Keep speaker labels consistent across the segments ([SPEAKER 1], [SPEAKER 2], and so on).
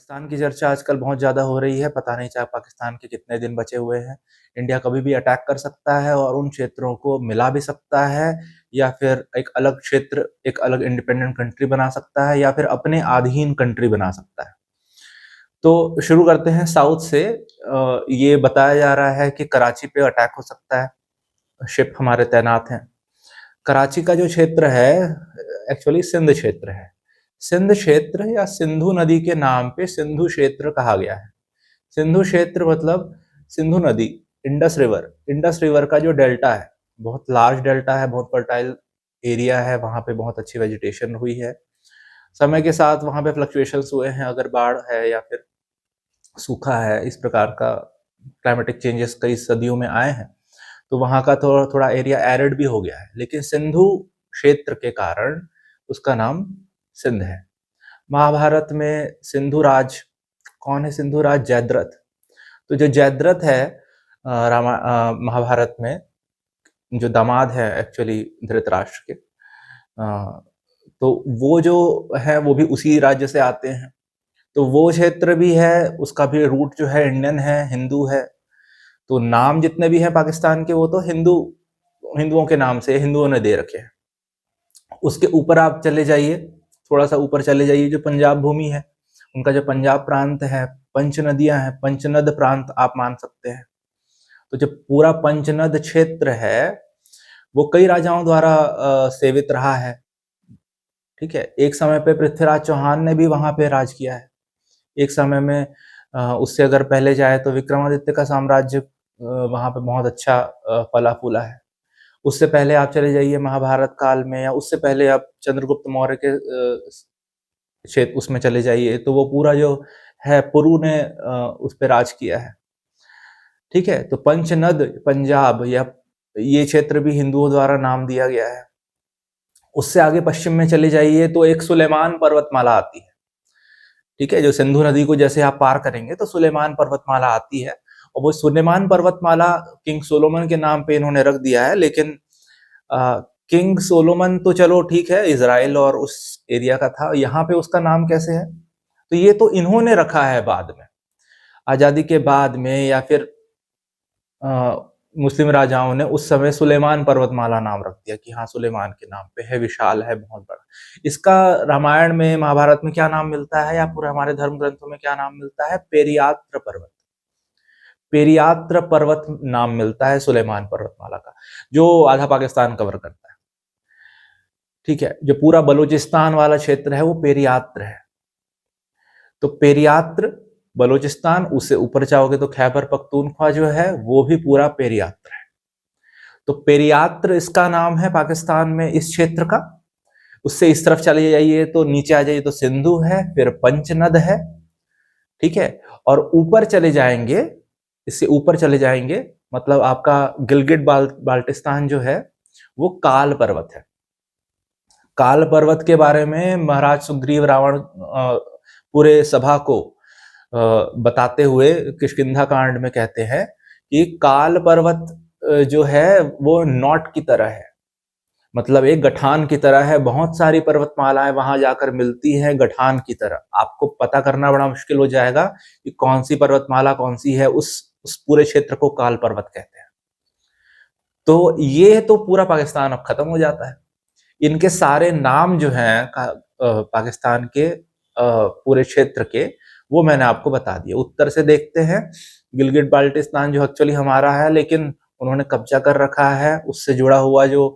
[SPEAKER 1] पाकिस्तान की चर्चा आजकल बहुत ज़्यादा हो रही है। पता नहीं चाहे पाकिस्तान के कितने दिन बचे हुए हैं। इंडिया कभी भी अटैक कर सकता है और उन क्षेत्रों को मिला भी सकता है या फिर एक अलग क्षेत्र, एक अलग इंडिपेंडेंट कंट्री बना सकता है या फिर अपने अधीन कंट्री बना सकता है। तो शुरू करते हैं साउथ से। ये बताया जा रहा है कि कराची पे अटैक हो सकता है, शिप हमारे तैनात हैं। कराची का जो क्षेत्र है एक्चुअली सिंध क्षेत्र है। सिंध क्षेत्र या सिंधु नदी के नाम पे सिंधु क्षेत्र कहा गया है। सिंधु क्षेत्र मतलब सिंधु नदी, इंडस रिवर का जो डेल्टा है, बहुत लार्ज डेल्टा है, बहुत फर्टाइल एरिया है, वहाँ पे बहुत अच्छी वेजिटेशन हुई है। समय के साथ वहाँ पे फ्लक्चुएशंस हुए हैं, अगर बाढ़ है या फिर सूखा है, इस प्रकार का क्लाइमेटिक चेंजेस कई सदियों में आए हैं, तो वहाँ का थोड़ा थोड़ा एरिया एरिड भी हो गया है, लेकिन सिंधु क्षेत्र के कारण उसका नाम सिंध है। महाभारत में सिंधु राज कौन है? सिंधु राज जयद्रथ। तो जो जयद्रथ है महाभारत में जो दामाद है एक्चुअली धृतराष्ट्र के, तो वो जो है वो भी उसी राज्य से आते हैं। तो वो क्षेत्र भी है, उसका भी रूट जो है इंडियन है, हिंदू है। तो नाम जितने भी हैं पाकिस्तान के वो तो हिंदुओं के नाम से हिंदुओं ने दे रखे हैं। उसके ऊपर आप चले जाइए, थोड़ा सा ऊपर चले जाइए, जो पंजाब भूमि है, उनका जो पंजाब प्रांत है, पंच नदियां हैं, पंचनद प्रांत आप मान सकते हैं। तो जो पूरा पंचनद क्षेत्र है वो कई राजाओं द्वारा सेवित रहा है। ठीक है, एक समय पे पृथ्वीराज चौहान ने भी वहां पे राज किया है। एक समय में उससे अगर पहले जाए तो विक्रमादित्य का साम्राज्य वहां पे बहुत अच्छा फला फूला है। उससे पहले आप चले जाइए महाभारत काल में, या उससे पहले आप चंद्रगुप्त मौर्य के क्षेत्र उसमें चले जाइए, तो वो पूरा जो है पुरु ने उस पर राज किया है। ठीक है, तो पंचनद पंजाब या ये क्षेत्र भी हिंदुओं द्वारा नाम दिया गया है। उससे आगे पश्चिम में चले जाइए तो एक सुलेमान पर्वतमाला आती है। ठीक है, जो सिंधु नदी को जैसे आप पार करेंगे तो सुलेमान पर्वतमाला आती है, और वो सुलेमान पर्वतमाला किंग सोलोमन के नाम पे इन्होंने रख दिया है। लेकिन किंग सोलोमन तो चलो ठीक है, इजराइल और उस एरिया का था, यहाँ पे उसका नाम कैसे है? तो ये तो इन्होंने रखा है बाद में, आजादी के बाद में, या फिर मुस्लिम राजाओं ने उस समय सुलेमान पर्वतमाला नाम रख दिया कि हाँ सुलेमान के नाम पे है, विशाल है, बहुत बड़ा। इसका रामायण में, महाभारत में क्या नाम मिलता है, या पूरे हमारे धर्म ग्रंथों में क्या नाम मिलता है? पेरियात्र पर्वत। पेरियात्र पर्वत नाम मिलता है सुलेमान पर्वतमाला का, जो आधा पाकिस्तान कवर करता है। ठीक है, जो पूरा बलूचिस्तान वाला क्षेत्र है वो पेरियात्र है। तो पेरियात्र बलूचिस्तान, उससे ऊपर जाओगे तो खैबर पख्तूनख्वा जो है वो भी पूरा पेरियात्र है। तो पेरियात्र इसका नाम है पाकिस्तान में इस क्षेत्र का। उससे इस तरफ चले जाइए तो नीचे आ जाइए तो सिंधु है, फिर पंचनद है। ठीक है, और ऊपर चले जाएंगे, इससे ऊपर चले जाएंगे मतलब आपका गिलगिट बाल्टिस्तान जो है वो काल पर्वत है। काल पर्वत के बारे में महाराज सुग्रीव रावण पूरे सभा को बताते हुए किष्किंधा कांड में कहते हैं कि काल पर्वत जो है वो नॉट की तरह है, मतलब एक गठान की तरह है। बहुत सारी पर्वतमालाएं वहां जाकर मिलती हैं गठान की तरह। आपको पता करना बड़ा मुश्किल हो जाएगा कि कौन सी पर्वतमाला कौन सी है। उस पूरे क्षेत्र को काल पर्वत कहते हैं। तो ये तो पूरा पाकिस्तान अब खत्म हो जाता है। इनके सारे नाम जो हैं पाकिस्तान के पूरे क्षेत्र के, वो मैंने आपको बता दिया। उत्तर से देखते हैं, गिलगिट बाल्टिस्तान जो एक्चुअली हमारा है लेकिन उन्होंने कब्जा कर रखा है, उससे जुड़ा हुआ जो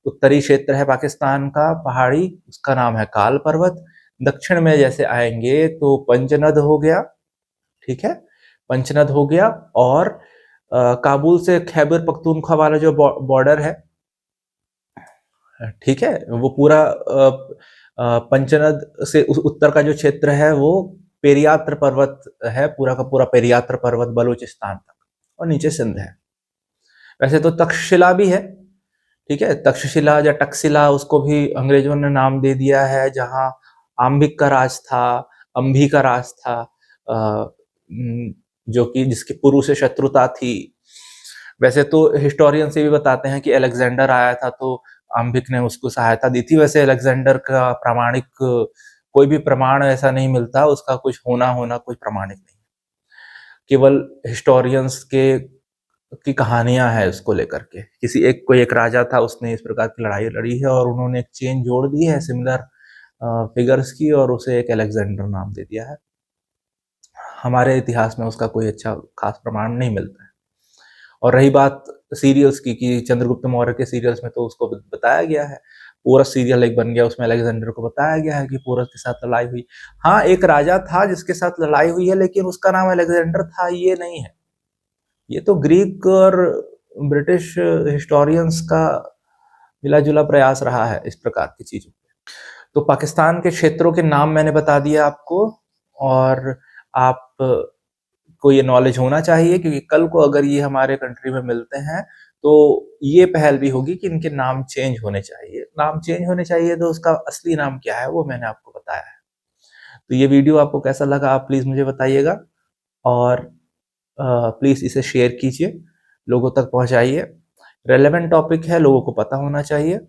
[SPEAKER 1] उत्तरी क्षेत्र है पाकिस्तान का पहाड़ी, उसका नाम है काल पर्वत। दक्षिण में जैसे आएंगे तो पंचनद हो गया। ठीक है, पंचनद हो गया, और काबुल से खैबर पख्तूनख्वा वाला जो बॉर्डर है, ठीक है, वो पूरा पंचनद से उत्तर का जो क्षेत्र है वो पेरियात्र पर्वत है, पूरा का पूरा पेरियात्र पर्वत बलूचिस्तान तक, और नीचे सिंध है। वैसे तो तक्षशिला भी है। ठीक है, तक्षशिला या टक्सिला, उसको भी अंग्रेजों ने नाम दे दिया है, जहां आम्बिक का राज था, अंभी का राज था, जो कि जिसकी पुरु से शत्रुता थी। वैसे तो हिस्टोरियन से भी बताते हैं कि अलेक्जेंडर आया था तो आम्बिक ने उसको सहायता दी थी। वैसे अलेक्जेंडर का प्रामाणिक कोई भी प्रमाण ऐसा नहीं मिलता, उसका कुछ होना कोई प्रमाणित नहीं। केवल हिस्टोरियंस के की कहानियां हैं उसको लेकर के। कोई एक राजा था, उसने इस प्रकार की लड़ाई लड़ी है और उन्होंने एक चेन जोड़ दी है सिमिलर फिगर्स की और उसे एक अलेक्जेंडर नाम दे दिया है। हमारे इतिहास में उसका कोई अच्छा खास प्रमाण नहीं मिलता है। और रही बात सीरियल्स की कि चंद्रगुप्त मौर्य के सीरियल्स में तो उसको बताया गया है, पोरस सीरियल एक बन गया, उसमें अलेक्जेंडर को बताया गया है कि पोरस के साथ लड़ाई हुई। हाँ, एक राजा था जिसके साथ लड़ाई हुई है, लेकिन उसका नाम अलेक्जेंडर था ये नहीं है। ये तो ग्रीक और ब्रिटिश हिस्टोरियंस का मिला-जुला प्रयास रहा है इस प्रकार की चीज़ों पे। तो पाकिस्तान के क्षेत्रों के नाम मैंने बता दिया आपको, और आप को ये नॉलेज होना चाहिए, क्योंकि कल को अगर ये हमारे कंट्री में मिलते हैं, तो ये पहल भी होगी कि इनके नाम चेंज होने चाहिए। नाम चेंज होने चाहिए तो उसका असली नाम क्या है वो मैंने आपको बताया है। तो ये वीडियो आपको कैसा लगा आप प्लीज़ मुझे बताइएगा, और प्लीज़ इसे शेयर कीजिए, लोगों तक पहुँचाइए। रेलेवेंट टॉपिक है, लोगों को पता होना चाहिए।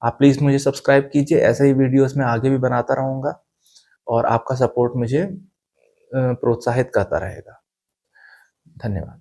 [SPEAKER 1] आप प्लीज़ मुझे सब्सक्राइब कीजिए, ऐसे ही वीडियोज़ मैं आगे भी बनाता रहूँगा, और आपका सपोर्ट मुझे प्रोत्साहित करता रहेगा। धन्यवाद।